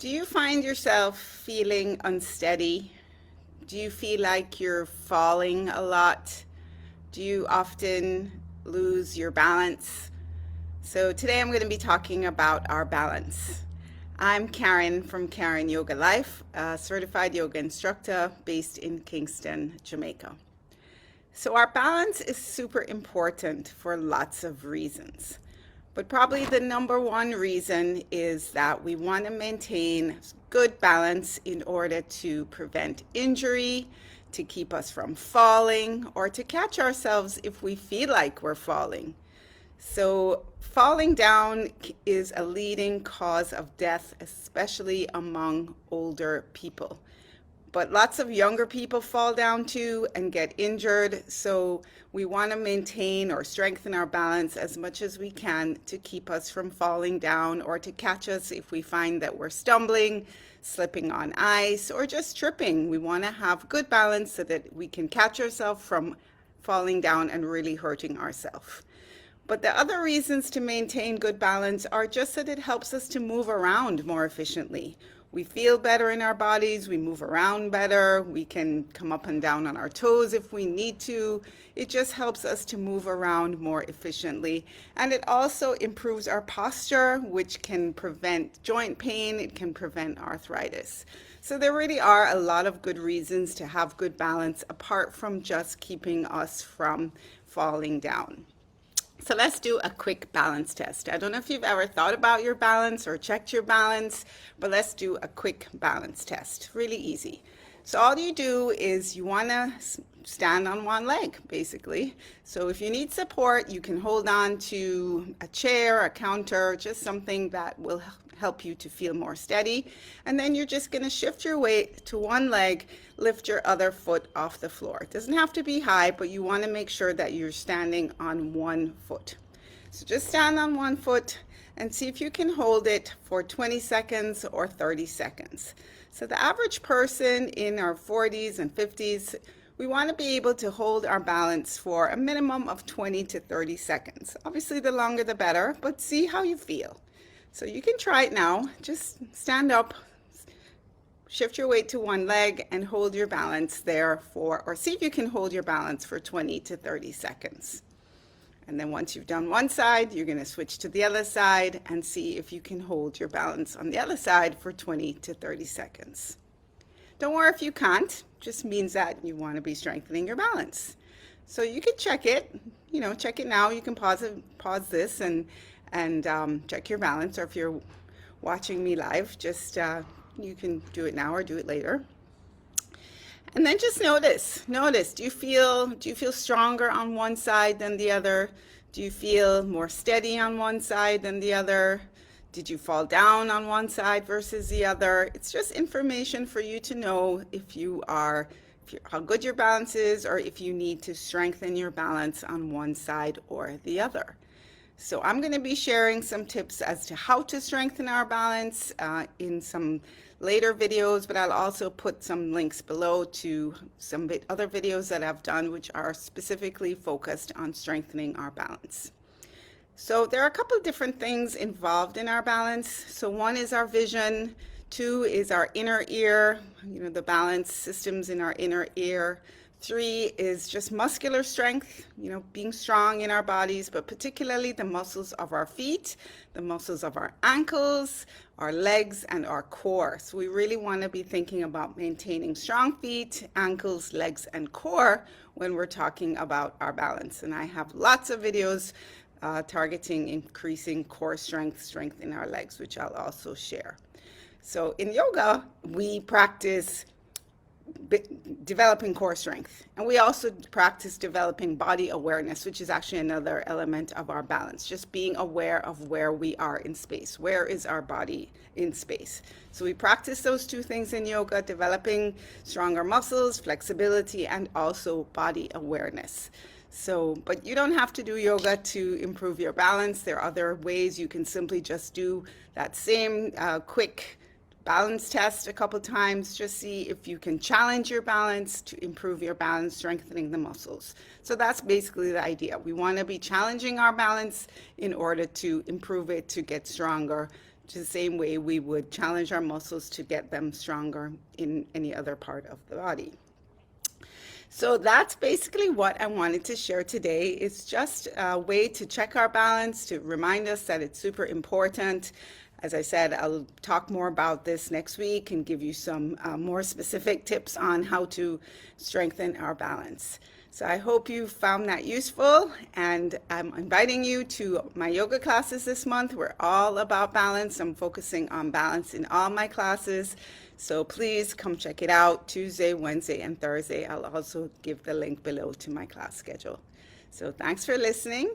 Do you find yourself feeling unsteady? Do you feel like you're falling a lot? Do you often lose your balance? So, today I'm going to be talking about our balance. I'm Karin from Karinyogalife, a certified yoga instructor based in Kingston, Jamaica. So, our balance is super important for lots of reasons. But probably the number one reason is that we want to maintain good balance in order to prevent injury, to keep us from falling, or to catch ourselves if we feel like we're falling. So, falling down is a leading cause of death, especially among older people. But lots of younger people fall down too and get injured. So we want to maintain or strengthen our balance as much as we can to keep us from falling down or to catch us if we find that we're stumbling, slipping on ice, or just tripping. We want to have good balance so that we can catch ourselves from falling down and really hurting ourselves. But the other reasons to maintain good balance are just that it helps us to move around more efficiently. We feel better in our bodies, we move around better, we can come up and down on our toes if we need to. It just helps us to move around more efficiently. And it also improves our posture, which can prevent joint pain, it can prevent arthritis. So there really are a lot of good reasons to have good balance apart from just keeping us from falling down. So let's do a quick balance test. I don't know if you've ever thought about your balance or checked your balance, but let's do a quick balance test. Really easy. So all you do is you want to stand on one leg, basically. So if you need support, you can hold on to a chair, a counter, just something that will help you to feel more steady. And then you're just going to shift your weight to one leg, lift your other foot off the floor. It doesn't have to be high, but you want to make sure that you're standing on one foot. So just stand on one foot and see if you can hold it for 20 seconds or 30 seconds. So the average person in our 40s and 50s, we want to be able to hold our balance for a minimum of 20 to 30 seconds. Obviously, the longer the better, but see how you feel. So you can try it now. Just stand up, shift your weight to one leg and hold your balance there or see if you can hold your balance for 20 to 30 seconds. And then once you've done one side, you're going to switch to the other side and see if you can hold your balance on the other side for 20 to 30 seconds. Don't worry if you can't, just means that you want to be strengthening your balance. So you can check it, check it now. You can pause this and check your balance, or if you're watching me live, just you can do it now or do it later. And then just notice, do you feel stronger on one side than the other? Do you feel more steady on one side than the other? Did you fall down on one side versus the other? It's just information for you to know how good your balance is, or if you need to strengthen your balance on one side or the other. So I'm going to be sharing some tips as to how to strengthen our balance in some later videos, but I'll also put some links below to some other videos that I've done which are specifically focused on strengthening our balance. So there are a couple of different things involved in our balance. So one is our vision, two is our inner ear, the balance systems in our inner ear. 3 is just muscular strength, being strong in our bodies, but particularly the muscles of our feet, the muscles of our ankles, our legs, and our core. So we really want to be thinking about maintaining strong feet, ankles, legs, and core when we're talking about our balance. And I have lots of videos targeting increasing core strength in our legs, which I'll also share. So in yoga, we practice developing core strength, and we also practice developing body awareness, which is actually another element of our balance, just being aware of where we are in space. Where is our body in space? So we practice those two things in yoga, developing stronger muscles, flexibility, and also body awareness. So, but you don't have to do yoga to improve your balance. There are other ways. You can simply just do that same quick balance test a couple times. Just see if you can challenge your balance to improve your balance, strengthening the muscles. So that's basically the idea. We want to be challenging our balance in order to improve it, to get stronger, the same way we would challenge our muscles to get them stronger in any other part of the body. So that's basically what I wanted to share today. It's just a way to check our balance, to remind us that it's super important. As I said, I'll talk more about this next week and give you some more specific tips on how to strengthen our balance. So I hope you found that useful, and I'm inviting you to my yoga classes this month. We're all about balance. I'm focusing on balance in all my classes. So please come check it out Tuesday, Wednesday, and Thursday. I'll also give the link below to my class schedule. So thanks for listening.